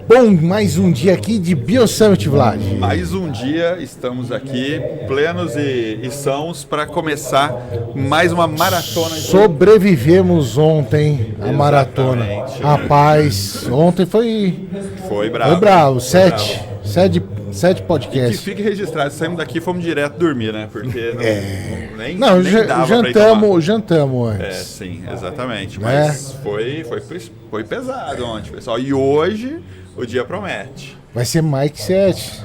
Bom, mais um dia aqui de BioSummit, Vlad. Mais um dia, estamos aqui plenos e sãos para começar mais uma maratona. Sobrevivemos ontem a maratona. Rapaz, ontem foi bravo. Foi bravo, sete podcasts. E que fique registrado, saímos daqui e fomos direto dormir, né? Porque nem dava jantamos antes. Sim, exatamente. Mas foi pesado ontem, pessoal. E hoje o dia promete. Vai ser Mike 7.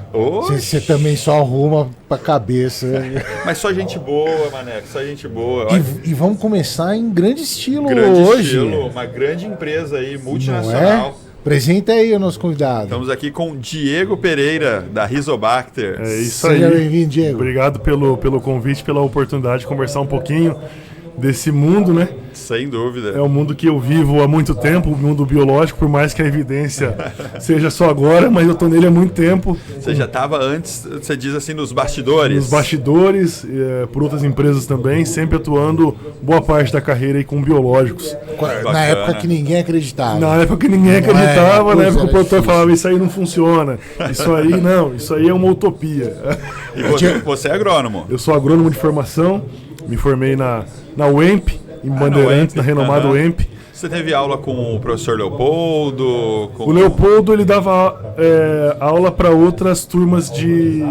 Você também só arruma pra cabeça. Mas só gente boa, Maneco, só gente boa. E vamos começar em grande estilo hoje. Uma grande empresa aí, multinacional. Apresenta aí o nosso convidado. Estamos aqui com Diego Pereira, da Rizobacter. É isso aí. Seja bem-vindo, Diego. Obrigado pelo convite, pela oportunidade de conversar um pouquinho desse mundo, né? Sem dúvida. É um mundo que eu vivo há muito tempo, o mundo biológico, por mais que a evidência seja só agora, mas eu tô nele há muito tempo. Você já estava antes, você diz assim, nos bastidores? Nos bastidores, por outras empresas também, sempre atuando boa parte da carreira aí com biológicos. Na época que ninguém acreditava. Na época que o produtor falava, isso aí não funciona, isso aí é uma utopia. E você é agrônomo? Eu sou agrônomo de formação, me formei na UEMP, em Bandeirantes, na renomada UEMP. Você teve aula com o professor Leopoldo? O Leopoldo, ele dava aula para outras turmas de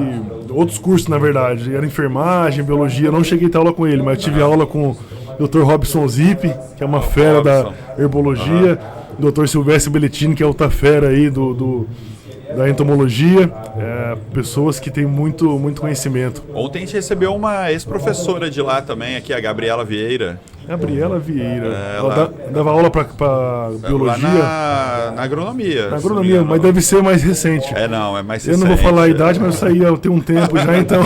outros cursos, na verdade. Era enfermagem, biologia. Eu não cheguei a ter aula com ele, mas tive aula com o Dr. Robson Zip, que é uma fera da herbologia. Dr. Silvestre Belletini, que é outra fera aí da entomologia, pessoas que têm muito conhecimento. Ontem a gente recebeu uma ex-professora de lá também, aqui, a Gabriela Vieira. Ela dava aula para biologia. Na agronomia. Na agronomia, mas deve ser mais recente. É mais recente. Eu não vou falar a idade, mas eu saí tem um tempo já, então...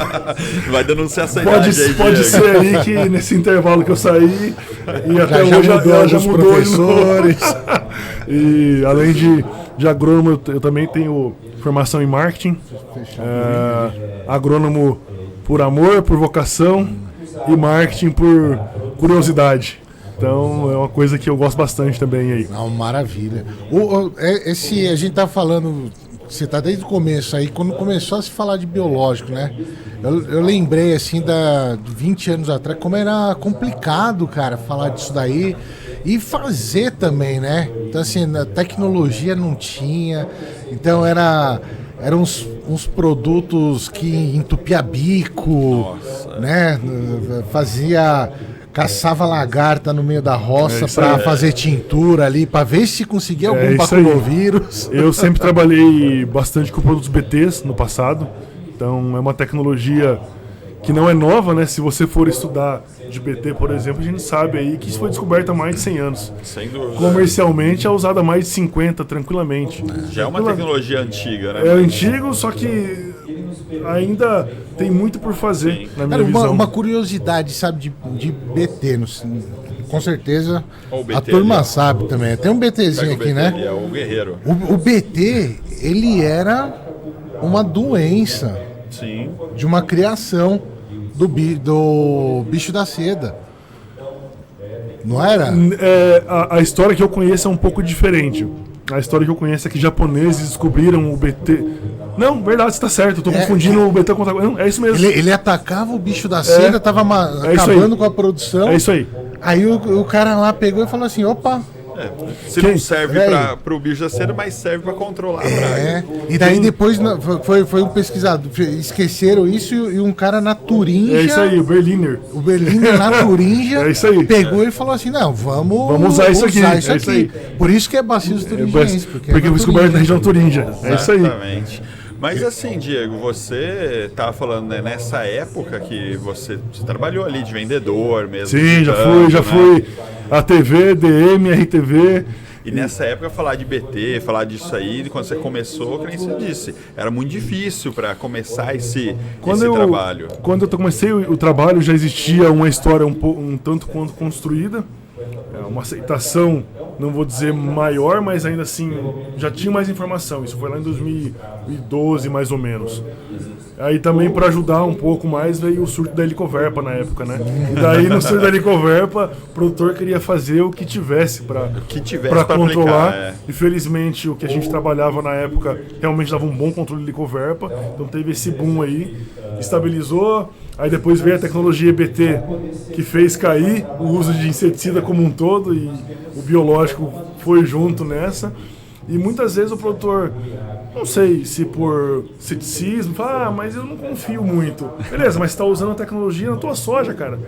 Vai denunciar essa idade pode ser aí que nesse intervalo que eu saí, e até hoje ela já mudou professores. E além de agrônomo, eu também tenho formação em marketing, agrônomo por amor, por vocação, e marketing por curiosidade. Então é uma coisa que eu gosto bastante também aí. Maravilha. A gente tá falando, você tá desde o começo aí, quando começou a se falar de biológico, né? Eu lembrei assim de 20 anos atrás, como era complicado, cara, falar disso daí. E fazer também, né? Então, assim, a tecnologia não tinha. Então, eram uns produtos que entupia bico, né? Caçava lagarta no meio da roça para fazer tintura ali, para ver se conseguia algum baculovírus. Eu sempre trabalhei bastante com produtos BTs no passado. Então, é uma tecnologia que não é nova, né? Se você for estudar de BT, por exemplo, a gente sabe aí que isso foi descoberto há mais de 100 anos. Sem dúvida. Comercialmente é usado há mais de 50, tranquilamente. Já é uma tecnologia antiga, né? É antigo, só que ainda tem muito por fazer, na minha visão. Uma curiosidade, sabe, de BT, com certeza BT, a turma sabe também. Tem um BTzinho aqui, né? É o guerreiro. O BT, ele era uma doença. Sim. De uma criação do bicho da seda. Não era? A história que eu conheço é um pouco diferente. A história que eu conheço é que japoneses descobriram o BT. Não, verdade, você tá certo. Eu tô confundindo o BT com o... Não, é isso mesmo. Ele atacava o bicho da seda, tava acabando com a produção. É isso aí. Aí o cara lá pegou e falou assim, opa... Se não serve para o bicho da seda, mas serve para controlar a praga. E daí depois foi um pesquisador, esqueceram isso e um cara na Turinja... É isso aí, o Berliner. O Berliner na Turinja é isso aí. Pegou e falou assim, não, vamos usar isso aqui. Isso aí. Por isso que é Bacillus thuringiensis. Porque foi descoberto na região Turinja. É isso aí. Exatamente. Mas assim, Diego, você estava falando, né, nessa época que você trabalhou ali de vendedor mesmo. Sim, já fui a TV, DM, RTV. E nessa época falar de BT, falar disso aí, quando você começou, que nem você disse, era muito difícil para começar esse trabalho. Quando eu comecei o trabalho já existia uma história um tanto quanto construída, uma aceitação não vou dizer maior, mas ainda assim já tinha mais informação. Isso foi lá em 2012, mais ou menos. Aí também para ajudar um pouco mais veio o surto da Helicoverpa na época, né? E daí no surto da Helicoverpa, o produtor queria fazer o que tivesse para controlar. Aplicar, E felizmente o que a gente trabalhava na época realmente dava um bom controle de Helicoverpa. Então teve esse boom aí, estabilizou. Aí depois veio a tecnologia EBT, que fez cair o uso de inseticida como um todo, e o biológico foi junto nessa. E muitas vezes o produtor, não sei se por ceticismo, fala, mas eu não confio muito. Beleza, mas você está usando a tecnologia na tua soja, cara.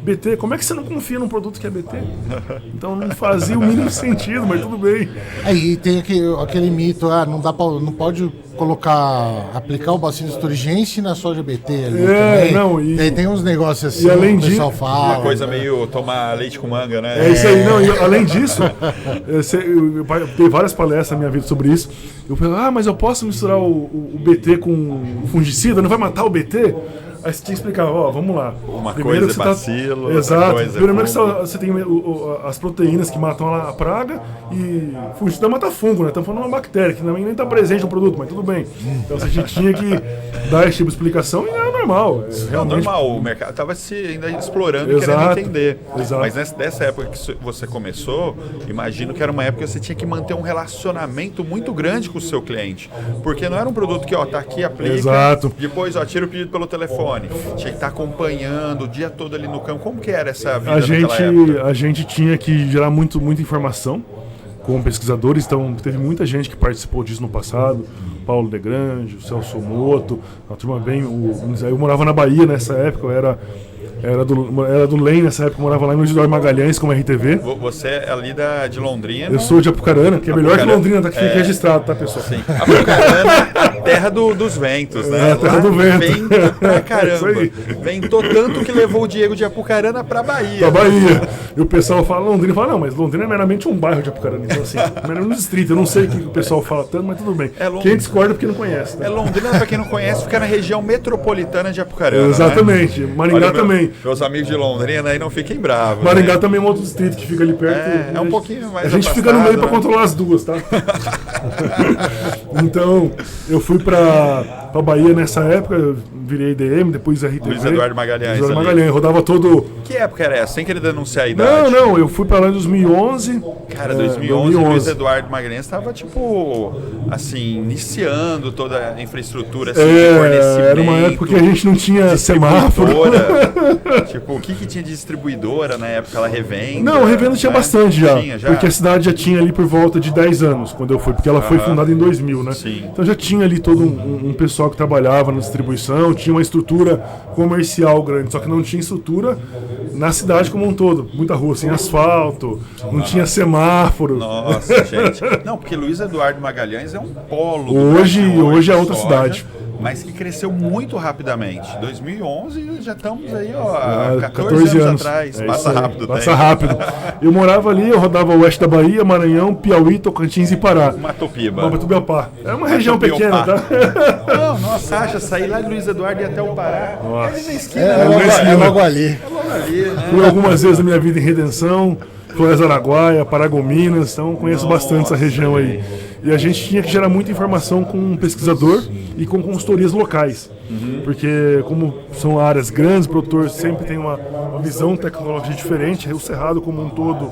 BT, como é que você não confia num produto que é BT? Então não fazia o mínimo sentido, mas tudo bem. Aí tem aquele mito, não pode aplicar o bacilo esturgense na soja BT ali também. Não, tem uns negócios assim, e além o pessoal fala. Uma coisa meio tomar leite com manga, né? É isso aí, não, e além disso, eu dei várias palestras na minha vida sobre isso. Eu falei, mas eu posso misturar o BT com fungicida? Não vai matar o BT? Aí você tinha que explicar, vamos lá. Uma primeiro coisa é bacilo, Exato. coisa Primeiro que você tem as proteínas que matam a praga e fungicida mata fungo, né? Estamos falando de uma bactéria que nem está presente no produto, mas tudo bem. Então a gente tinha que dar esse tipo de explicação e era normal. Realmente... normal, o mercado estava ainda explorando Exato. e querendo entender. Exato. Mas dessa época que você começou, imagino que era uma época que você tinha que manter um relacionamento muito grande com o seu cliente. Porque não era um produto que, tá aqui, aplica, Exato. depois, tira o pedido pelo telefone. Tinha que estar acompanhando o dia todo ali no campo. Como que era essa vida naquela época? A gente tinha que gerar muita informação com pesquisadores, então teve muita gente que participou disso no passado. Paulo Degrange, o Celso Moto, a turma bem... Eu morava na Bahia nessa época, eu era do LEM nessa época, eu morava lá em Luiz Eduardo Magalhães como RTV. Você é ali de Londrina? Eu sou de Apucarana, que é melhor que Londrina, que fica registrado, tá, pessoal? Sim. Apucarana, a terra dos ventos, né? A terra do vento. Vento pra caramba. Isso aí. Ventou tanto que levou o Diego de Apucarana pra Bahia. Pra Bahia. E o pessoal fala Londrina, fala, não, mas Londrina é meramente um bairro de Apucarana. Então, assim, meramente um distrito. Eu não sei o que o pessoal fala tanto, mas tudo bem. Quem discorda porque não conhece. Tá? Londrina, pra quem não conhece, fica na região metropolitana de Apucarana. Exatamente. Né? Maringá também. Meus amigos de Londrina aí não fiquem bravos. Maringá também é um outro distrito que fica ali perto. É um pouquinho mais a gente afastado, fica no meio pra né? controlar as duas, tá? Então, eu fui pra Bahia nessa época, virei DM, depois RTV. Luiz Eduardo Magalhães. Luiz Eduardo Magalhães, rodava todo... Que época era essa? Sem querer denunciar a idade. Não, eu fui pra lá em 2011. Cara, 2011. Luiz Eduardo Magalhães estava, assim, iniciando toda a infraestrutura assim, de fornecimento. Era uma época que a gente não tinha semáforo. O que tinha de distribuidora na época? Ela revenda? Não, revenda tinha bastante já, já. Porque a cidade já tinha ali por volta de 10 anos quando eu fui, porque ela foi fundada em 2000, né? Sim. Então já tinha ali todo um pessoal que trabalhava na distribuição, tinha uma estrutura comercial grande, só que não tinha estrutura na cidade como um todo. Muita rua sem asfalto, não tinha semáforo. Nossa, gente. Não, porque Luiz Eduardo Magalhães é um polo. Hoje é outra cidade. Mas que cresceu muito rapidamente. 2011 já estamos aí, ó, 14 anos atrás. Passa rápido. Passa rápido. Eu morava ali, eu rodava o oeste da Bahia, Maranhão, Piauí, Tocantins e Pará. Matopiba. Matopiba. É uma região pequena, tá? Não, nossa, acha, sair lá de Luiz Eduardo e até o Pará. Nossa. É na esquina. É logo ali. É logo ali, né? Fui algumas vezes na minha vida em Redenção, Flores Araguaia, Paragominas, então conheço bastante essa região aí. E a gente tinha que gerar muita informação com um pesquisador e com consultorias locais. Porque como são áreas grandes, o produtor sempre tem uma visão tecnológica diferente. O Cerrado como um todo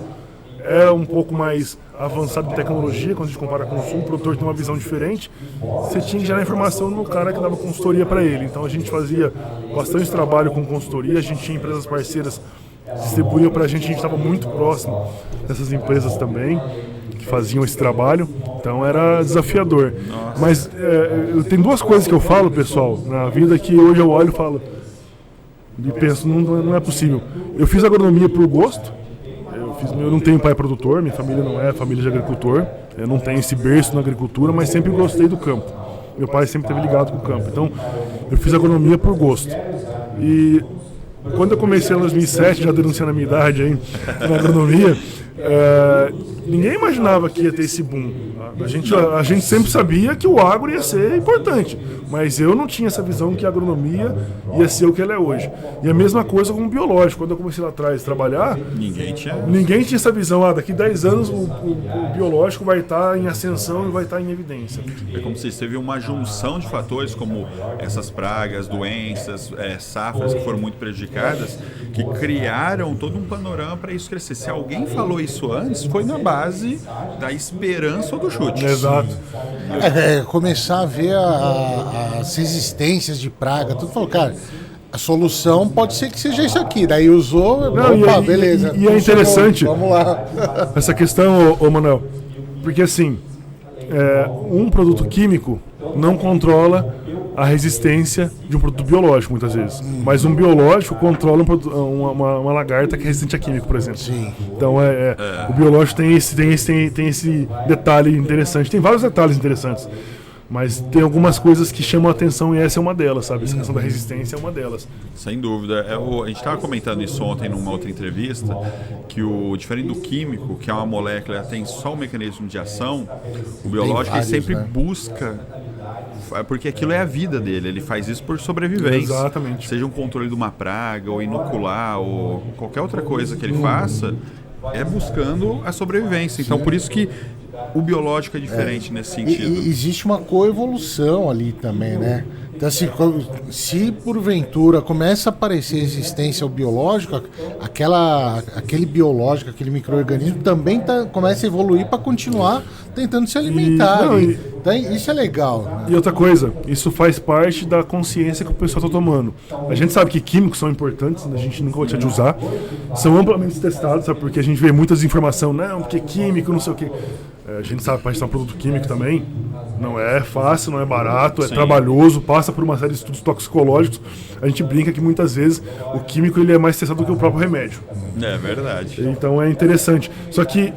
é um pouco mais avançado em tecnologia, quando a gente compara com o Sul, o produtor tem uma visão diferente. Você tinha que gerar informação no cara que dava consultoria para ele. Então a gente fazia bastante trabalho com consultoria, a gente tinha empresas parceiras que distribuíam para a gente estava muito próximo dessas empresas também, que faziam esse trabalho, então era desafiador. Nossa. Mas tem duas coisas que eu falo, pessoal, na vida que hoje eu olho e falo, e penso, não é possível. Eu fiz agronomia por gosto, eu não tenho pai produtor, minha família não é família de agricultor, eu não tenho esse berço na agricultura, mas sempre gostei do campo. Meu pai sempre esteve ligado com o campo, então eu fiz agronomia por gosto. E quando eu comecei em 2007, já denunciando a minha idade aí, na agronomia, Ninguém imaginava que ia ter esse boom. A gente sempre sabia que o agro ia ser importante, mas eu não tinha essa visão que a agronomia ia ser o que ela é hoje. E a mesma coisa com o biológico. Quando eu comecei lá atrás a trabalhar, ninguém tinha essa visão. Daqui 10 anos o biológico vai estar em ascensão e vai estar em evidência. É como se teve uma junção de fatores, como essas pragas, doenças, safras que foram muito prejudicadas, que criaram todo um panorama para isso crescer. Se alguém falou isso antes, foi na base da esperança ou do chute. Exato. Começar a ver as resistências de praga, tudo falou, cara, a solução pode ser que seja isso aqui. Daí usou, beleza. E é interessante, vamos lá. Essa questão, ô Manuel, porque assim, um produto químico não controla a resistência de um produto biológico, muitas vezes. Mas um biológico controla uma lagarta que é resistente a químico, por exemplo. Sim. Então, o biológico tem esse detalhe interessante. Tem vários detalhes interessantes. Mas tem algumas coisas que chamam a atenção e essa é uma delas, sabe? Essa questão da resistência é uma delas. Sem dúvida. A gente estava comentando isso ontem numa outra entrevista, que diferente do químico, que é uma molécula que tem só um mecanismo de ação, o biológico ele sempre busca, porque aquilo é a vida dele, ele faz isso por sobrevivência. Exatamente. Seja um controle de uma praga, ou inocular, ou qualquer outra coisa que ele faça, é buscando a sobrevivência. Então, por isso que o biológico é diferente nesse sentido. E existe uma coevolução ali também, né? Então, assim, se porventura começa a aparecer resistência ao biológico, aquele biológico, aquele micro-organismo também começa a evoluir para continuar tentando se alimentar. Então, isso é legal. Né? E outra coisa, isso faz parte da consciência que o pessoal está tomando. A gente sabe que químicos são importantes, a gente nunca vai deixar de usar. São amplamente testados, sabe? Porque a gente vê muitas informações, não, porque químico, não sei o quê. A gente sabe, para testar um produto químico também, não é fácil, não é barato, é trabalhoso, passa por uma série de estudos toxicológicos. A gente brinca que muitas vezes o químico ele é mais testado do que o próprio remédio. É verdade. Então é interessante. Só que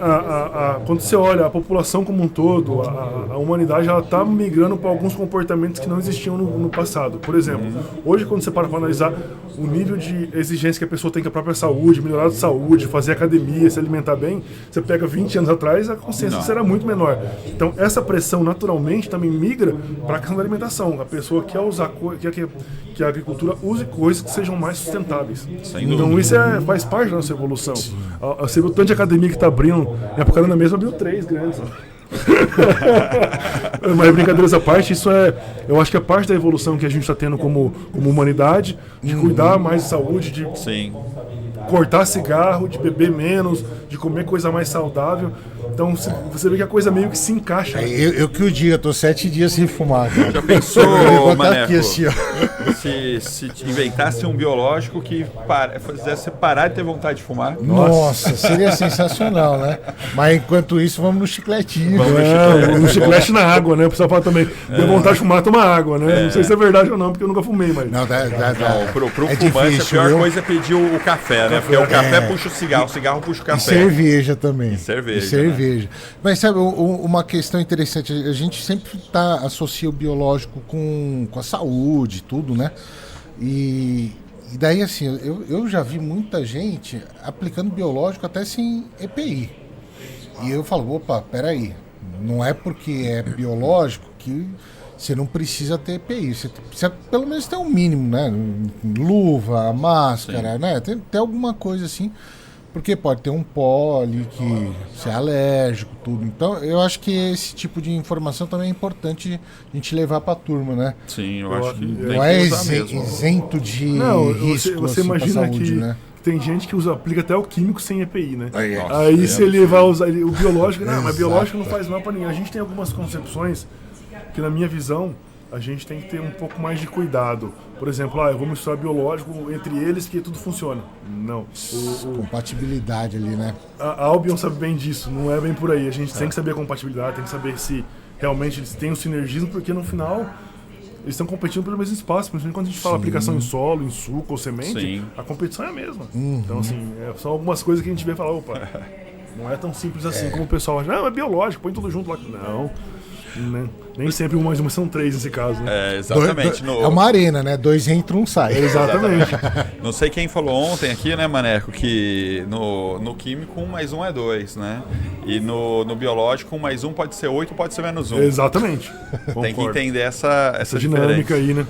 quando você olha a população como um todo, a humanidade ela está migrando para alguns comportamentos que não existiam no passado. Por exemplo, hoje quando você para analisar o nível de exigência que a pessoa tem com a própria saúde, melhorar a saúde, fazer academia, se alimentar bem, você pega 20 anos atrás, a consciência será muito menor. Então essa pressão naturalmente também migra para a questão da alimentação. A pessoa quer usar que a agricultura use coisas que sejam mais sustentáveis. Então isso faz parte da nossa evolução. Você viu o tanto de academia que está abrindo, em Apucarana mesmo abriu 3 grandes. Mas brincadeiras à parte, eu acho que é parte da evolução que a gente está tendo como humanidade, de cuidar mais de saúde, de cortar cigarro, de beber menos, de comer coisa mais saudável. Então você vê que a coisa meio que se encaixa. Eu que o diga, tô 7 dias sem fumar, cara. Já pensou, Maneco, aqui, assim, se inventasse um biológico que fizesse você parar de ter vontade de fumar? Nossa, seria sensacional, né? Mas enquanto isso, vamos no chicletinho. No chiclete na água, né? O pessoal fala também, deu vontade de fumar, toma água, né? Não sei se é verdade ou não, porque eu nunca fumei, mas... Não, pro fumante difícil, a pior viu? coisa é pedir o café, né? Porque o café puxa o cigarro puxa o café. E cerveja também. Cerveja. Mas sabe, uma questão interessante, a gente sempre associa o biológico com a saúde, tudo, né? E daí, assim, eu já vi muita gente aplicando biológico até sem EPI. E eu falo, opa, peraí, não é porque é biológico que você não precisa ter EPI. Você precisa pelo menos ter um mínimo, né? Luva, máscara, né? Tem alguma coisa assim. Porque pode ter um pó ali que você é alérgico, tudo. Então, eu acho que esse tipo de informação também é importante a gente levar para a turma, né? Sim, eu acho que não é isento de risco você assim, imagina pra saúde, que né? tem gente que aplica até o químico sem EPI, né? Nossa, aí se ele vai usar o biológico, não, mas biológico não faz mal para ninguém. A gente tem algumas concepções que, na minha visão, a gente tem que ter um pouco mais de cuidado. Por exemplo, eu vou misturar biológico entre eles que tudo funciona. Não. Compatibilidade ali, né? A Albion sabe bem disso, não é bem por aí. A gente tem que saber a compatibilidade, tem que saber se realmente eles têm o sinergismo, porque no final eles estão competindo pelo mesmo espaço. Principalmente quando a gente fala aplicação em solo, em suco ou semente, a competição é a mesma. Então, assim, são algumas coisas que a gente vê e fala, opa, não é tão simples assim como o pessoal acha. Não, é biológico, põe tudo junto lá. Não. Né? Nem sempre 1 mais 1 são 3 nesse caso. Né? Exatamente. É uma arena, né? 2 entra, 1 sai. Exatamente. Não sei quem falou ontem aqui, né, Maneco, que no químico 1 mais 1 é 2, né? E no biológico 1 mais 1 pode ser 8, pode ser menos 1. Exatamente. Tem que entender essa dinâmica aí, né?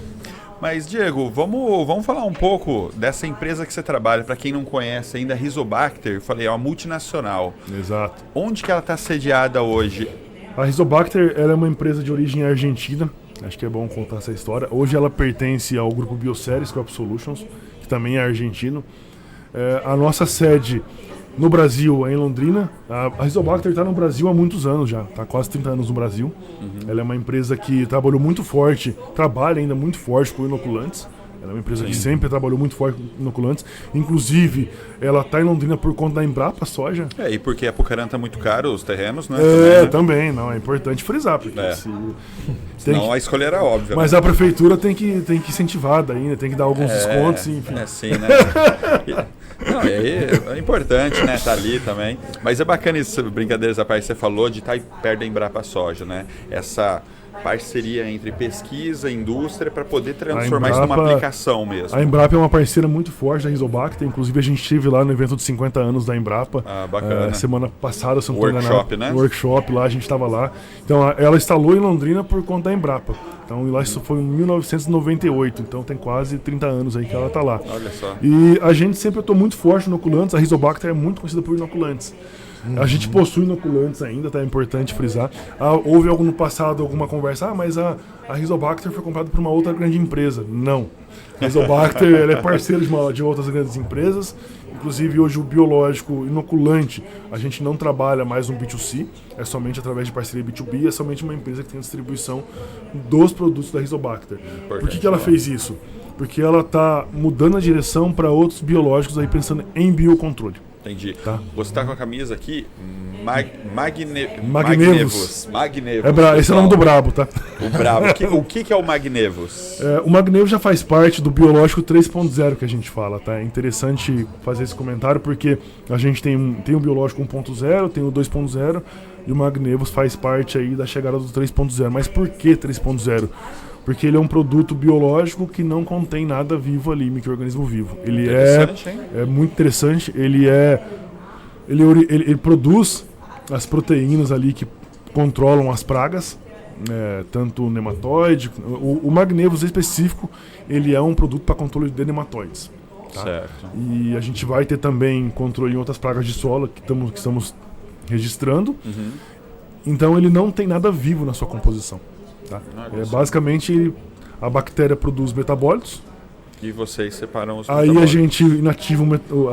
Mas, Diego, vamos falar um pouco dessa empresa que você trabalha. Para quem não conhece ainda, a Rizobacter, falei, é uma multinacional. Exato. Onde que ela está sediada hoje? A Rizobacter ela é uma empresa de origem argentina. Acho que é bom contar essa história. Hoje ela pertence ao grupo Bioceres Crop Solutions, que também é argentino. A nossa sede no Brasil é em Londrina. A Rizobacter está no Brasil há muitos anos já, está quase 30 anos no Brasil. Ela é uma empresa que trabalhou muito forte, trabalha ainda muito forte com inoculantes. Ela é uma empresa que sempre trabalhou muito forte com inoculantes. Inclusive, ela está em Londrina por conta da Embrapa Soja. E porque Apucarana está muito caro, os terrenos, né? Também. Não, é importante frisar, porque senão a escolha era óbvia. Mas, né? A prefeitura tem que incentivar daí, né? Tem que dar alguns descontos, enfim. Sim, né? Não, é importante, né? Tá ali também. Mas é bacana isso, brincadeiras à parte, você falou de estar perto da Embrapa Soja, né? Essa parceria entre pesquisa e indústria para poder transformar isso numa aplicação mesmo. A Embrapa é uma parceira muito forte da Rizobacter, inclusive a gente esteve lá no evento de 50 anos da Embrapa. Bacana. Semana passada, se não estou enganado. Workshop, né? Workshop lá, a gente estava lá. Então ela instalou em Londrina por conta da Embrapa. Então lá isso foi em 1998, então tem quase 30 anos aí que ela está lá. Olha só. E a gente sempre atuou muito forte no inoculantes, a Rizobacter é muito conhecida por inoculantes. A gente possui inoculantes ainda, tá? É importante frisar. Houve algo no passado, alguma conversa, mas a Rizobacter foi comprada por uma outra grande empresa. Não. A Rizobacter ela é parceira de outras grandes empresas. Inclusive, hoje o biológico inoculante, a gente não trabalha mais no B2C, é somente através de parceria B2B, é somente uma empresa que tem a distribuição dos produtos da Rizobacter. Por que ela fez isso? Porque ela está mudando a direção para outros biológicos, aí pensando em biocontrole. Entendi. Tá. Você está com a camisa aqui, Magnevus. Esse é o nome do brabo, tá? O brabo. O que é o Magnevus? O Magnevus já faz parte do biológico 3.0 que a gente fala, tá? É interessante fazer esse comentário porque a gente tem o biológico 1.0, tem o 2.0 e o Magnevus faz parte aí da chegada do 3.0. Mas por que 3.0? Porque ele é um produto biológico que não contém nada vivo ali, micro-organismo vivo. Ele é muito interessante, ele produz as proteínas ali que controlam as pragas, tanto o nematóide. O Magnevus específico, ele é um produto para controle de nematóides. Tá? Certo. E a gente vai ter também controle em outras pragas de solo que estamos registrando. Então ele não tem nada vivo na sua composição. Tá? Basicamente, a bactéria produz metabólitos. E vocês separam os metabólitos. Aí a gente inativa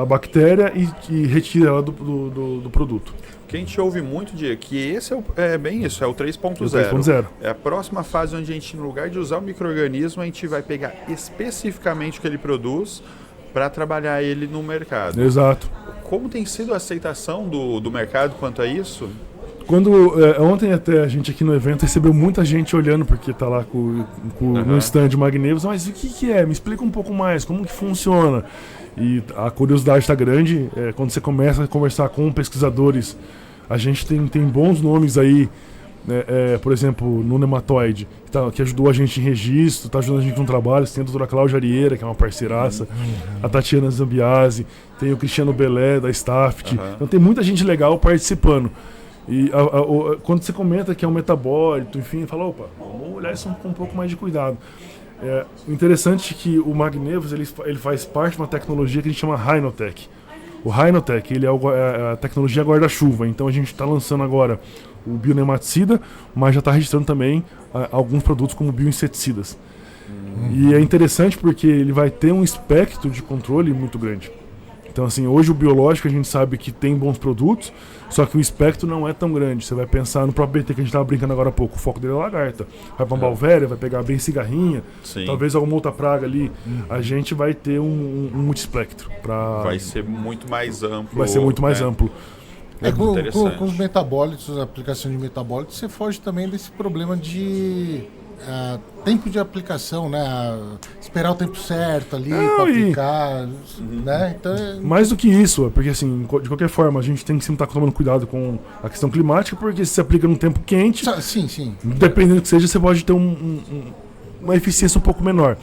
a bactéria e retira ela do produto. O que a gente ouve muito, Diego, que esse é bem isso, é o 3.0. É a próxima fase onde a gente, no lugar de usar o micro-organismo, a gente vai pegar especificamente o que ele produz para trabalhar ele no mercado. Exato. Como tem sido a aceitação do mercado quanto a isso? Ontem até a gente aqui no evento recebeu muita gente olhando porque tá lá no stand Magnevus, mas o que é? Me explica um pouco mais, como que funciona? E a curiosidade está grande, quando você começa a conversar com pesquisadores, a gente tem bons nomes aí, por exemplo, no nematóide, que ajudou a gente em registro, está ajudando a gente no trabalho. Tem a doutora Cláudia Arieira, que é uma parceiraça, a Tatiana Zambiasi, tem o Cristiano Belé, da Staft, então tem muita gente legal participando. E quando você comenta que é um metabólito, enfim, fala, opa, vamos olhar isso com um pouco mais de cuidado. O interessante é que o Magnevus ele faz parte de uma tecnologia que a gente chama Rhinotech. O Rhinotech ele é a tecnologia guarda-chuva, então a gente está lançando agora o bionematicida, mas já está registrando também alguns produtos como bioinseticidas. E é interessante porque ele vai ter um espectro de controle muito grande. Então, assim, hoje o biológico a gente sabe que tem bons produtos, só que o espectro não é tão grande. Você vai pensar no próprio BT que a gente estava brincando agora há pouco, o foco dele é lagarta. Vai para balvéria, vai pegar bem cigarrinha, talvez alguma outra praga ali. A gente vai ter um multiespectro. Vai ser muito mais amplo. Vai ser muito mais amplo. Com os metabólitos, a aplicação de metabólitos, você foge também desse problema de tempo de aplicação, né? Esperar o tempo certo ali para aplicar, né? Então, mais do que isso, porque assim, de qualquer forma, a gente tem que sempre estar tomando cuidado com a questão climática, porque se aplica num tempo quente, sim. Dependendo do que seja, você pode ter uma eficiência um pouco menor.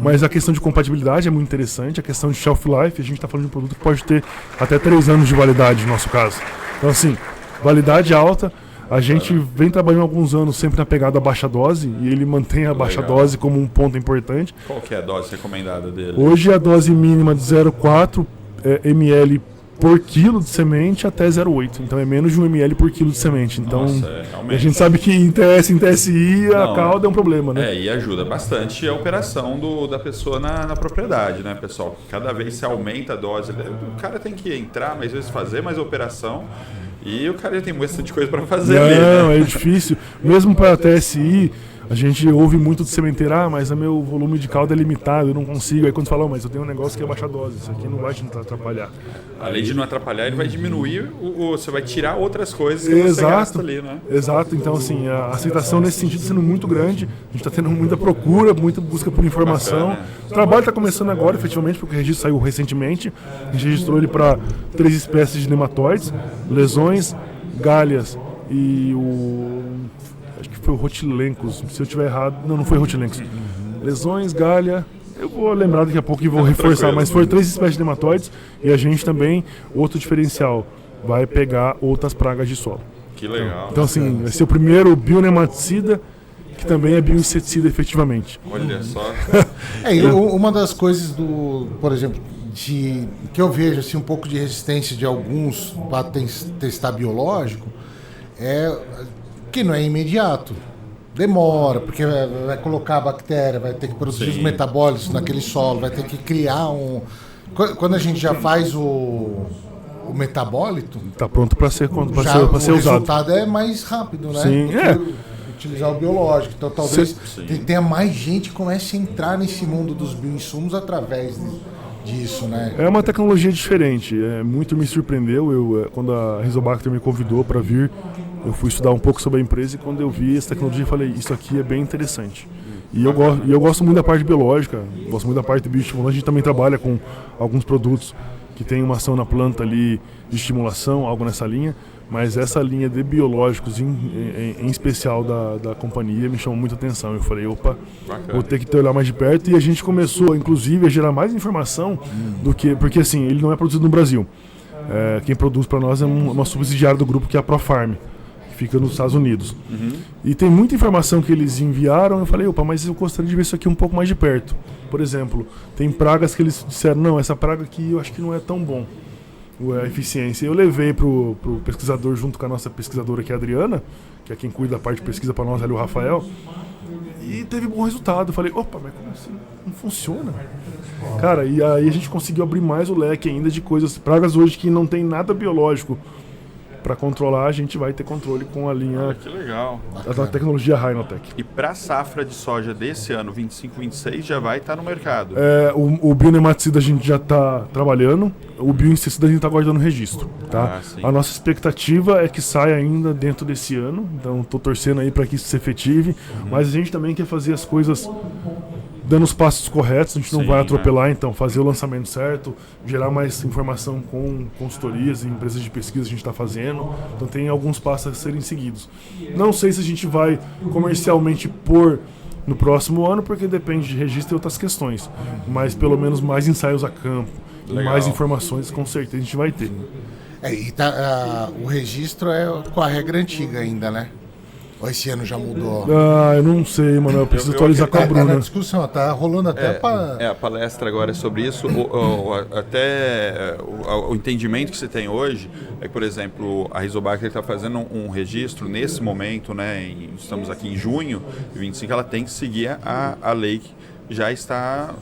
Mas a questão de compatibilidade é muito interessante, a questão de shelf life, a gente está falando de um produto que pode ter até 3 anos de validade, no nosso caso. Então assim, validade alta. A gente vem trabalhando há alguns anos sempre na pegada baixa dose, e ele mantém a baixa dose como um ponto importante. Qual que é a dose recomendada dele? Hoje a dose mínima de 0,4 ml por quilo de semente até 0,8. Então é menos de 1 ml por quilo de semente. Então a gente sabe que em TSI a cauda é um problema, né? E ajuda bastante a operação da pessoa na propriedade, né, pessoal? Cada vez se aumenta a dose. O cara tem que entrar, mas às vezes fazer mais operação. E o cara já tem muita de coisa para fazer ali, né? Não, é difícil. Mesmo para a TSI, a gente ouve muito de sementeiro, mas o meu volume de calda é limitado, eu não consigo. Aí quando fala, mas eu tenho um negócio que é baixar dose, isso aqui não vai te atrapalhar. Além de não atrapalhar, ele vai diminuir, você vai tirar outras coisas que você gasta ali, né? Exato, então assim, a aceitação nesse sentido sendo muito grande, a gente está tendo muita procura, muita busca por informação. Bacana. O trabalho está começando agora, efetivamente, porque o registro saiu recentemente. A gente registrou ele para 3 espécies de nematóides, lesões, galhas e acho que foi o Rotilencos, se eu estiver errado, não foi Rotilencos. Lesões, galha, eu vou lembrar daqui a pouco e vou reforçar, mas foi 3 espécies de nematóides e a gente também, outro diferencial, vai pegar outras pragas de solo. Que legal. Então assim, vai ser o primeiro bionematicida que também é bioinseticida efetivamente. Olha só. Uma das coisas por exemplo, que eu vejo assim, um pouco de resistência de alguns para testar biológico é que não é imediato. Demora, porque vai colocar a bactéria, vai ter que produzir os metabólitos naquele solo, vai ter que criar um... Quando a gente já faz o metabólito... Está pronto para ser usado. O resultado é mais rápido, né? Sim, utilizar o biológico. Então talvez tenha mais gente que comece a entrar nesse mundo dos bioinsumos através disso, né? É uma tecnologia diferente, muito me surpreendeu. Quando a Rizobacter me convidou para vir, eu fui estudar um pouco sobre a empresa e quando eu vi essa tecnologia eu falei, isso aqui é bem interessante. E eu gosto muito da parte biológica, gosto muito da parte de bioestimulante. A gente também trabalha com alguns produtos que tem uma ação na planta ali de estimulação, algo nessa linha, mas essa linha de biológicos em especial da companhia me chamou muita atenção. Eu falei, opa, vou ter que olhar mais de perto, e a gente começou inclusive a gerar mais informação do que, porque assim, ele não é produzido no Brasil. Quem produz para nós é uma subsidiária do grupo que é a ProFarm, que fica nos Estados Unidos. E tem muita informação que eles enviaram, eu falei, opa, mas eu gostaria de ver isso aqui um pouco mais de perto. Por exemplo, tem pragas que eles disseram, não, essa praga aqui eu acho que não é tão bom a eficiência. Eu levei pro pesquisador junto com a nossa pesquisadora, que é a Adriana, que é quem cuida da parte de pesquisa para nós, ali o Rafael, e teve bom resultado. Eu falei, opa, mas como assim? Não funciona? Cara, e aí a gente conseguiu abrir mais o leque ainda de coisas, pragas hoje que não tem nada biológico para controlar, a gente vai ter controle com a linha, que legal, da tecnologia Rhinotech. E para a safra de soja desse ano, 25-26, já vai estar no mercado? O bionematicida a gente já está trabalhando, o bioinseticida a gente está guardando registro. Tá? A nossa expectativa é que saia ainda dentro desse ano, então estou torcendo aí para que isso se efetive, mas a gente também quer fazer as coisas dando os passos corretos, a gente não vai atropelar, então fazer o lançamento certo, gerar mais informação com consultorias e empresas de pesquisa que a gente está fazendo, então tem alguns passos a serem seguidos. Não sei se a gente vai comercialmente pôr no próximo ano, porque depende de registro e outras questões, mas pelo menos mais ensaios a campo, e mais informações com certeza a gente vai ter. O registro é com a regra antiga ainda, né? Ou esse ano já mudou? Eu não sei, mano. Eu preciso atualizar com a Bruna. Tá na discussão, tá rolando até a palestra agora é sobre isso. O entendimento que você tem hoje é que, por exemplo, a Rizobacter está fazendo um registro nesse momento, né? Estamos aqui em junho de 25, ela tem que seguir a lei que já está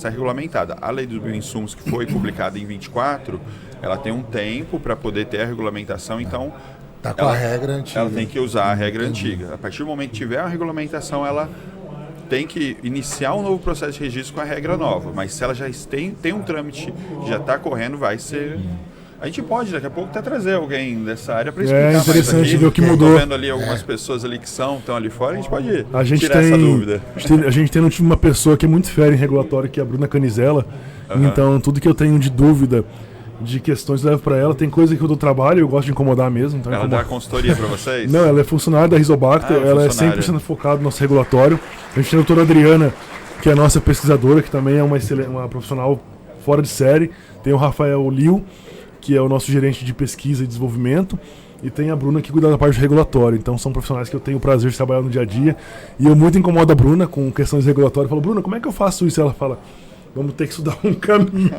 regulamentada. A lei dos bioinsumos, que foi publicada em 24, ela tem um tempo para poder ter a regulamentação, então... Tá com a regra antiga. Ela tem que usar a regra antiga. A partir do momento que tiver a regulamentação, ela tem que iniciar um novo processo de registro com a regra nova. Mas se ela já tem um trâmite que já está correndo, vai ser A gente pode, daqui a pouco, até trazer alguém dessa área para explicar mais interessante aqui. ver o que mudou. Tô vendo ali algumas pessoas ali que estão ali fora, a gente pode tirar essa dúvida. A gente tem no time uma pessoa que é muito fera em regulatório, que é a Bruna Canizella. Então, tudo que eu tenho de dúvida, de questões, eu levo para ela. Tem coisa que eu dou trabalho, eu gosto de incomodar mesmo. Então ela dá consultoria para vocês? Não, ela é funcionária da Rizobacter, ela é 100% focada no nosso regulatório. A gente tem a doutora Adriana, que é a nossa pesquisadora, que também é uma profissional fora de série. Tem o Rafael Liu, que é o nosso gerente de pesquisa e desenvolvimento, e tem a Bruna, que cuida da parte regulatória. Então são profissionais que eu tenho o prazer de trabalhar no dia a dia, e eu muito incomodo a Bruna com questões regulatórias. Eu falo, Bruna, como é que eu faço isso? E ela fala, vamos ter que estudar um caminho.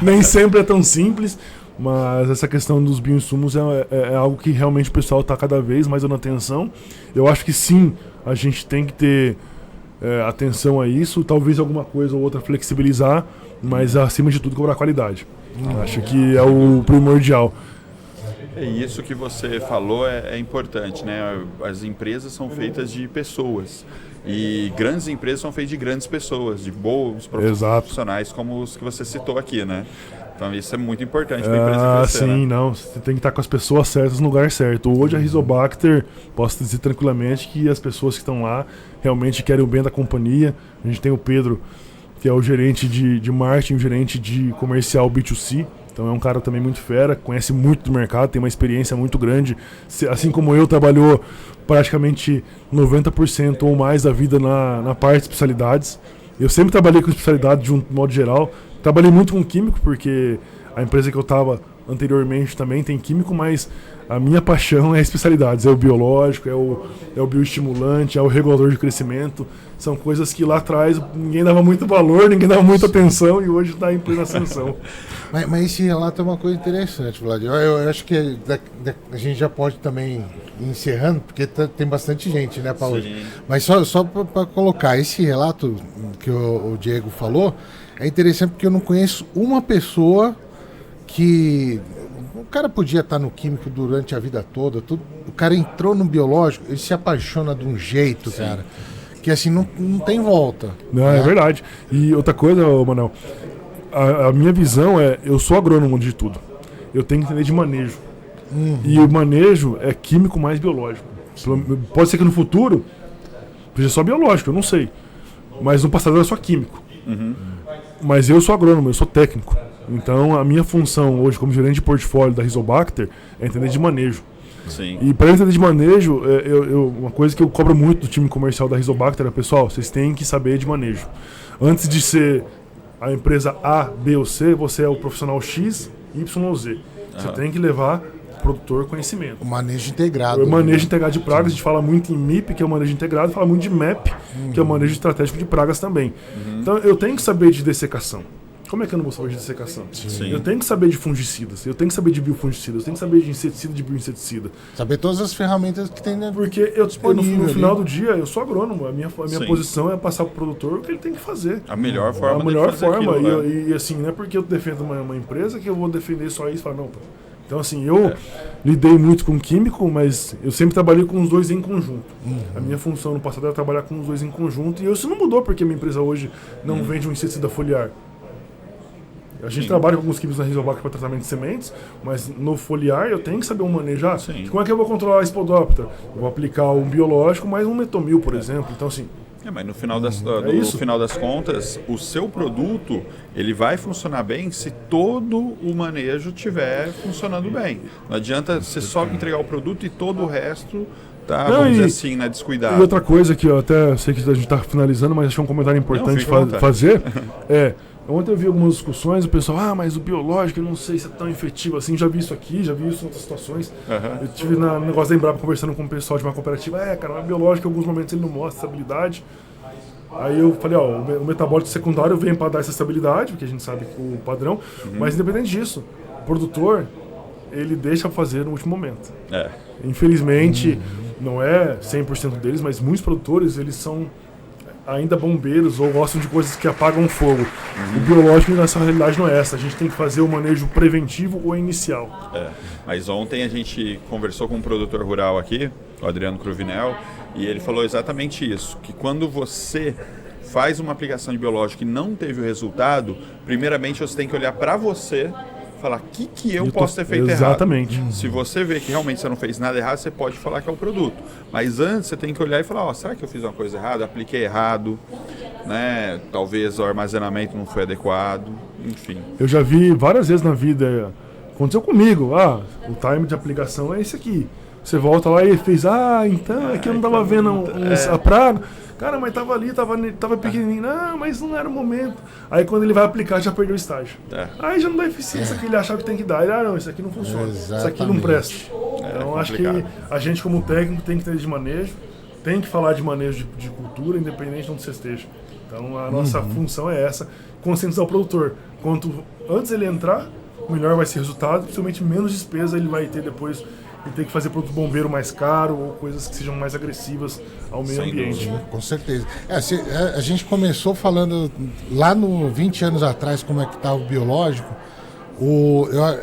Nem sempre é tão simples, mas essa questão dos bioinsumos é algo que realmente o pessoal está cada vez mais dando atenção. Eu acho que sim, a gente tem que ter atenção a isso, talvez alguma coisa ou outra flexibilizar, mas acima de tudo cobrar qualidade. Acho que é o primordial. É isso que você falou é importante, né? As empresas são feitas de pessoas e grandes empresas são feitas de grandes pessoas, de bons profissionais como os que você citou aqui, né? Então isso é muito importante para a empresa crescer, sim, né? Não, você tem que estar com as pessoas certas no lugar certo. Hoje a Rizobacter, posso dizer tranquilamente que as pessoas que estão lá realmente querem o bem da companhia. A gente tem o Pedro, que é o gerente de marketing, o gerente de comercial B2C. Então é um cara também muito fera, conhece muito do mercado, tem uma experiência muito grande. Assim como eu, trabalhou praticamente 90% ou mais da vida na parte de especialidades. Eu sempre trabalhei com especialidade de um modo geral. Trabalhei muito com químico, porque a empresa que eu estava anteriormente também tem químico, mas a minha paixão é especialidades, é o biológico, é o bioestimulante, é o regulador de crescimento. São coisas que lá atrás ninguém dava muito valor, ninguém dava muita atenção, e hoje está em plena ascensão. Mas esse relato é uma coisa interessante, Vlad. Eu acho que a gente já pode também ir encerrando, porque tem bastante gente, né, para hoje. Mas só para colocar, esse relato que o Diego falou é interessante porque eu não conheço uma pessoa que... O cara podia estar no químico durante a vida toda, o cara entrou no biológico, ele se apaixona de um jeito, cara, que assim não tem volta. Não, é verdade. E outra coisa, Manuel, a minha visão eu sou agrônomo de tudo. Eu tenho que entender de manejo. E o manejo é químico mais biológico. Pode ser que no futuro seja só biológico, eu não sei. Mas no passado era só químico. Mas eu sou agrônomo, eu sou técnico. Então a minha função hoje como gerente de portfólio da Rizobacter é entender de manejo. Sim. E para entender de manejo, uma coisa que eu cobro muito do time comercial da Rizobacter é, pessoal, vocês têm que saber de manejo. Antes de ser a empresa A, B ou C, você é o profissional X, Y ou Z. Você tem que levar o produtor conhecimento. O manejo integrado. O manejo integrado de pragas, a gente fala muito em MIP, que é o manejo integrado, fala muito de MAP, que é o manejo estratégico de pragas também. Então eu tenho que saber de dessecação. Como é que eu não vou saber de dessecação? Eu tenho que saber de fungicidas, eu tenho que saber de biofungicidas, eu tenho que saber de inseticida e de bioinseticida. Saber todas as ferramentas que tem, né? Porque no final do dia eu sou agrônomo, a minha posição é passar para o produtor o que ele tem que fazer. A melhor forma A melhor forma. Aquilo, e assim, não é porque eu defendo uma empresa que eu vou defender só isso e falar, não, pô. Então assim, eu lidei muito com químico, mas eu sempre trabalhei com os dois em conjunto. A minha função no passado era trabalhar com os dois em conjunto, e isso não mudou porque a minha empresa hoje não vende um inseticida foliar. A gente trabalha com alguns químicos na Rizobacter para tratamento de sementes, mas no foliar eu tenho que saber manejar. Como é que eu vou controlar a Spodoptera? Eu vou aplicar um biológico mais um metomil, por exemplo. Então assim... mas no final das contas, o seu produto ele vai funcionar bem se todo o manejo estiver funcionando bem. Não adianta você só entregar o produto e todo o resto tá, vamos dizer assim, né, descuidado. E outra coisa que eu até sei que a gente está finalizando, mas acho que é um comentário importante fazer, ontem eu vi algumas discussões, o pessoal, mas o biológico eu não sei se é tão efetivo assim, já vi isso aqui, já vi isso em outras situações. Eu tive no negócio da Embrapa conversando com o pessoal de uma cooperativa, cara, o biológico em alguns momentos ele não mostra estabilidade. Aí eu falei, o metabólico secundário vem para dar essa estabilidade, porque a gente sabe o padrão, mas independente disso, o produtor, ele deixa fazer no último momento. Infelizmente, não é 100% deles, mas muitos produtores, eles são ainda bombeiros ou gostam de coisas que apagam fogo. O biológico, nessa realidade, não é essa. A gente tem que fazer o manejo preventivo ou inicial. Mas ontem a gente conversou com um produtor rural aqui, o Adriano Cruvinel, e ele falou exatamente isso, que quando você faz uma aplicação de biológico e não teve o resultado, primeiramente você tem que olhar para você, falar o que eu posso ter feito exatamente. errado. Se você vê que realmente você não fez nada errado, você pode falar que é o produto. Mas antes você tem que olhar e falar, será que eu fiz uma coisa errada? Apliquei errado, né? Talvez o armazenamento não foi adequado, enfim. Eu já vi várias vezes na vida, aconteceu comigo, o time de aplicação é esse aqui. Você volta lá e fez, então é que eu não tava vendo a praga. Cara, mas tava ali, tava pequenininho. Não, mas não era o momento. Aí quando ele vai aplicar, já perdeu o estágio. Aí já não dá eficiência que ele achava que tem que dar. Ele, não, isso aqui não funciona. Isso aqui não presta. Então acho que a gente como técnico tem que ter de manejo, tem que falar de manejo de cultura, independente de onde você esteja. Então a nossa função é essa, conscientizar o produtor. Quanto antes ele entrar, melhor vai ser o resultado, principalmente menos despesa ele vai ter depois e ter que fazer produto bombeiro mais caro ou coisas que sejam mais agressivas ao meio ambiente. Com certeza. A gente começou falando lá no 20 anos atrás como é que estava o biológico.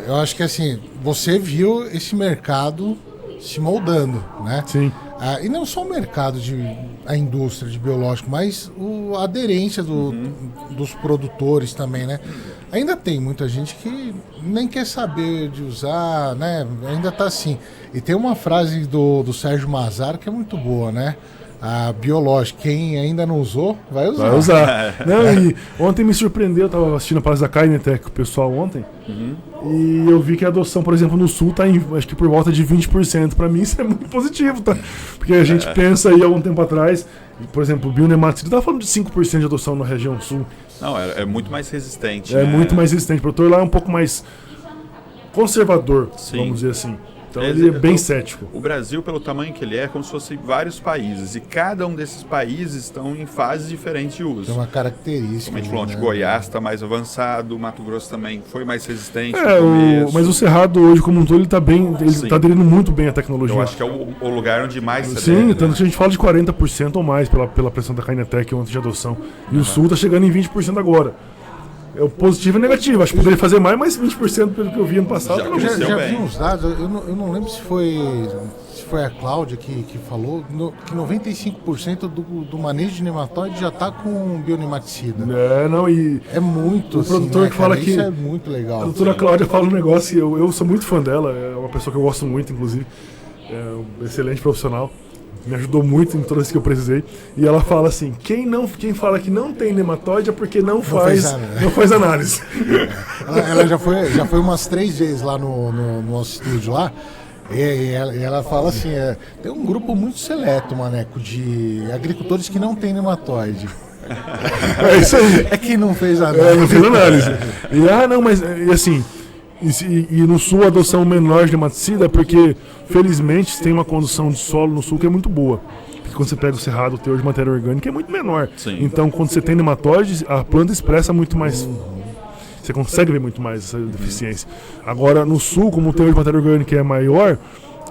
Eu acho que assim, você viu esse mercado se moldando, né? Sim. E não só o mercado, a indústria de biológico, mas a aderência dos produtores também, né? Ainda tem muita gente que nem quer saber de usar, né? Ainda tá assim. E tem uma frase do Sérgio Mazaro que é muito boa, né? A biológica, quem ainda não usou, vai usar. Vai usar. Não, e ontem me surpreendeu, eu estava assistindo a palestra da Kainetec com o pessoal ontem, e eu vi que a adoção, por exemplo, no Sul está acho que por volta de 20%. Para mim isso é muito positivo, tá? Porque a gente pensa aí há algum tempo atrás, por exemplo, o bionematicida estava falando de 5% de adoção na região Sul. Não, é muito mais resistente. É muito mais resistente. O produtor lá é um pouco mais conservador, vamos dizer assim. Então ele é bem cético. O Brasil, pelo tamanho que ele é como se fossem vários países. E cada um desses países estão em fases diferentes de uso. Tem uma característica. Como a gente falou, de Goiás está mais avançado, Mato Grosso também foi mais resistente mas o Cerrado hoje, como um todo, ele está bem, ele está aderindo muito bem à tecnologia. Eu acho que é o lugar onde mais se adere. Sim, tanto que a gente fala de 40% ou mais pela pressão da Kainetec ontem de adoção. E o Sul está chegando em 20% agora. É o positivo e o negativo. Acho que poderia fazer mais, mas 20% pelo que eu vi ano passado. Já vi uns dados, eu não lembro se foi a Cláudia que falou, que 95% do manejo de nematóide já está com bionematicida. É muito o produtor que fala que isso é muito legal. A doutora Cláudia fala um negócio, eu sou muito fã dela, é uma pessoa que eu gosto muito, inclusive. É um excelente profissional. Me ajudou muito em todas as que eu precisei. E ela fala assim, quem fala que não tem nematóide é porque não faz análise. Ela já foi umas 3 vezes lá no nosso estúdio lá. E ela fala assim, tem um grupo muito seleto, Maneco, de agricultores que não tem nematóide. É isso aí. É que não fez análise. Não fez análise. Mas assim... E no Sul a adoção menor de nematicida é porque, felizmente, tem uma condição de solo no Sul que é muito boa. Porque quando você pega o cerrado, o teor de matéria orgânica é muito menor. Sim. Então, quando você tem nematóides, a planta expressa muito mais. Você consegue ver muito mais essa deficiência. Agora, no Sul, como o teor de matéria orgânica é maior,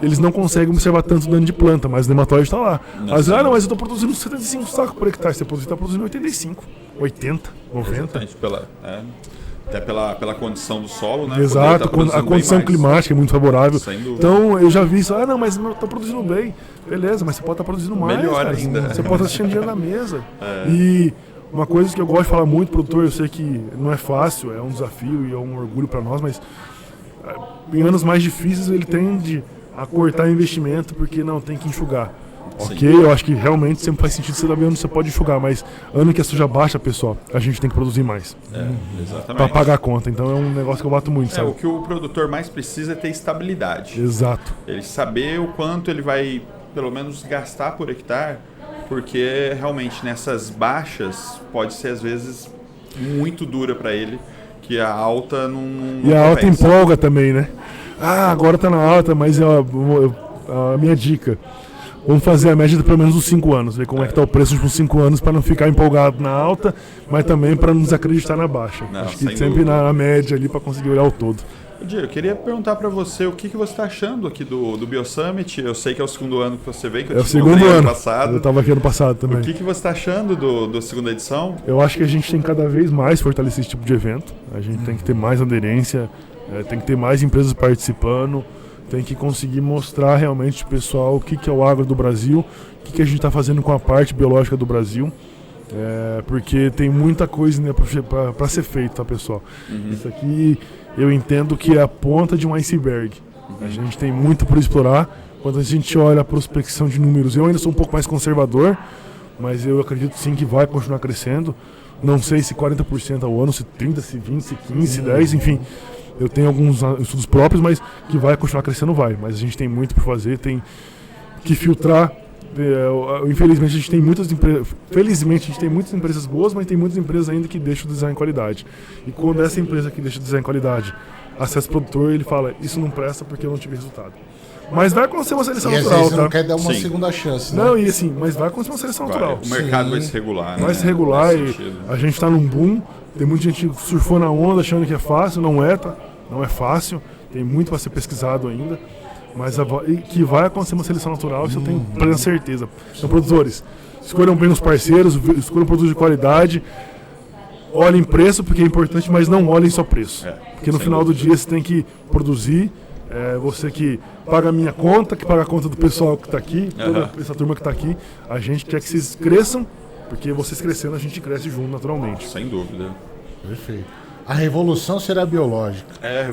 eles não conseguem observar tanto dano de planta, mas o nematóide está lá. Mas eu estou produzindo 75 sacos por hectare. Você está produzindo 85, 80, 90. Exatamente, até pela condição do solo, né? Exato, a condição climática é muito favorável. Então eu já vi isso, mas está produzindo bem. Beleza, mas você pode estar produzindo mais. Melhor ainda. Você pode estar deixando dinheiro na mesa. E uma coisa que eu gosto de falar muito, produtor, eu sei que não é fácil, é um desafio e é um orgulho para nós, mas em anos mais difíceis ele tende a cortar investimento porque não tem que enxugar. Ok, eu acho que realmente sempre faz sentido você saber onde você pode enxugar, mas ano que a suja baixa, pessoal, a gente tem que produzir mais. Exatamente. Para pagar a conta, então é um negócio que eu bato muito, sabe? O que o produtor mais precisa é ter estabilidade. Exato. Ele saber o quanto ele vai, pelo menos, gastar por hectare, porque realmente nessas baixas pode ser às vezes muito dura para ele, que a alta não E a alta empolga também, né? Agora tá na alta, mas a minha dica... Vamos fazer a média de pelo menos uns 5 anos, ver como é que está o preço dos 5 anos para não ficar empolgado na alta, mas também para não desacreditar na baixa. Acho que sempre na média ali para conseguir olhar o todo. Diego, eu queria perguntar para você o que você está achando aqui do BioSummit. Eu sei que é o segundo ano que você vem, que eu o segundo ano passado. Eu estava aqui ano passado também. O que você está achando da segunda edição? Eu acho que a gente tem cada vez mais fortalecer esse tipo de evento. A gente tem que ter mais aderência, tem que ter mais empresas participando. Tem que conseguir mostrar realmente pro pessoal o que é o agro do Brasil, o que a gente está fazendo com a parte biológica do Brasil, porque tem muita coisa, né, para ser feito, tá, pessoal? Isso aqui eu entendo que é a ponta de um iceberg. A gente tem muito por explorar. Quando a gente olha a prospecção de números, eu ainda sou um pouco mais conservador, mas eu acredito sim que vai continuar crescendo. Não sei se 40% ao ano, se 30%, se 20%, se 15%, se 10%, enfim. Eu tenho alguns estudos próprios, mas que vai continuar crescendo, vai. Mas a gente tem muito por fazer, tem que filtrar. Infelizmente a gente tem muitas empresas. Felizmente a gente tem muitas empresas boas, mas tem muitas empresas ainda que deixam o design qualidade. E quando essa empresa que deixa o design qualidade acessa o produtor, ele fala, isso não presta porque eu não tive resultado. Mas vai acontecer uma seleção natural, às vezes tá? não quer dar uma Sim. segunda chance, né? Não, e assim, mas vai acontecer uma seleção natural. O mercado Sim. vai se regular, né? Vai se regular Nesse e sentido. a gente tá num boom. Tem muita gente surfando na onda achando que é fácil, não é, tá? Não é fácil, tem muito para ser pesquisado ainda. Mas que vai acontecer uma seleção natural, isso eu tenho plena certeza. Então, produtores, escolham bem os parceiros, escolham produtos de qualidade, olhem preço, porque é importante, mas não olhem só preço. Porque no final do dia você tem que produzir, você que paga a minha conta, que paga a conta do pessoal que está aqui, toda essa turma que está aqui, a gente quer que vocês cresçam, porque vocês crescendo a gente cresce junto naturalmente. Sem dúvida. Perfeito. A revolução será biológica.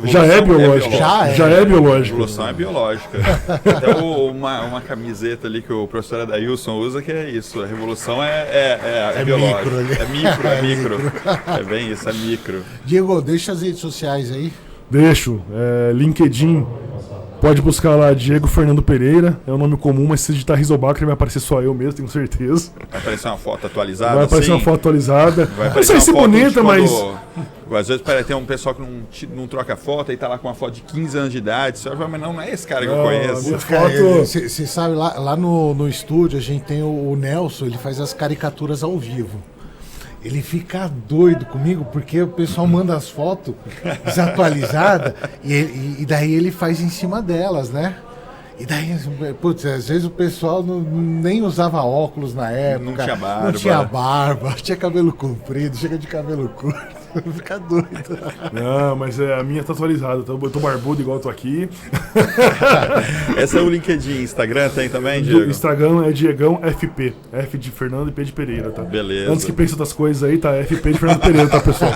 Já é biológica. Já é biológica. A evolução é biológica. Até uma camiseta ali que o professor Adailson usa, que é isso. A revolução é biológica. Micro, né? É micro. É bem isso, é micro. Diego, deixa as redes sociais aí. Deixo. LinkedIn, pode buscar lá Diego Fernando Pereira, é um nome comum, mas se digitar Rizobacter vai aparecer só eu mesmo, tenho certeza. Vai aparecer uma foto atualizada. Vai aparecer uma foto atualizada. Vai Não aparecer sei uma se foto bonita, de mas. Às vezes tem um pessoal que não troca foto e tá lá com uma foto de 15 anos de idade. Você vai, mas não é esse cara que eu conheço. minha Cara, foto. você sabe, lá no estúdio a gente tem o Nelson, ele faz as caricaturas ao vivo. Ele fica doido comigo porque o pessoal manda as fotos desatualizadas e daí ele faz em cima delas, né? E daí, putz, às vezes o pessoal nem usava óculos na época. Não tinha barba. Não tinha barba, tinha cabelo comprido, chega de cabelo curto. Fica doido. Não, mas a minha tá atualizada. Eu tô barbudo igual eu tô aqui. Esse é o LinkedIn. Instagram tem também, Diego? Instagram é Diegão FP. F de Fernando e P de Pereira, tá? Beleza. Antes que pense outras coisas aí, tá? FP de Fernando Pereira, tá, pessoal?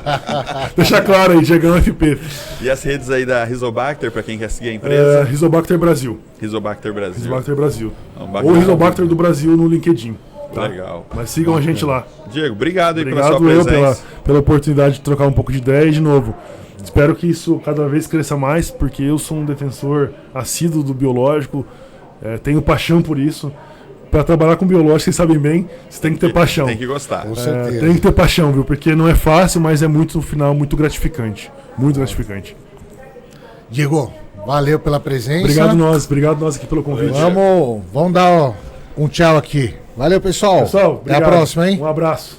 Deixa claro aí, Diegão FP. E as redes aí da Rizobacter, pra quem quer seguir a empresa? Rizobacter Brasil. Rizobacter Brasil. Rizobacter Brasil. Bacana. Ou Rizobacter do Brasil no LinkedIn. Tá? Legal. Mas sigam a gente lá. Diego, obrigado aí pela Obrigado sua eu presença. pela oportunidade de trocar um pouco de ideia e de novo. Espero que isso cada vez cresça mais, porque eu sou um defensor assíduo do biológico, tenho paixão por isso. Para trabalhar com biológico, vocês sabem bem, você tem que ter paixão. Tem que gostar. Com certeza. Tem que ter paixão, viu? Porque não é fácil, mas é muito, no final, muito gratificante. Muito gratificante. Diego, valeu pela presença. Obrigado nós aqui pelo convite. Vamos dar um tchau aqui. Valeu, pessoal. Pessoal, até a obrigado. próxima, hein? Um abraço.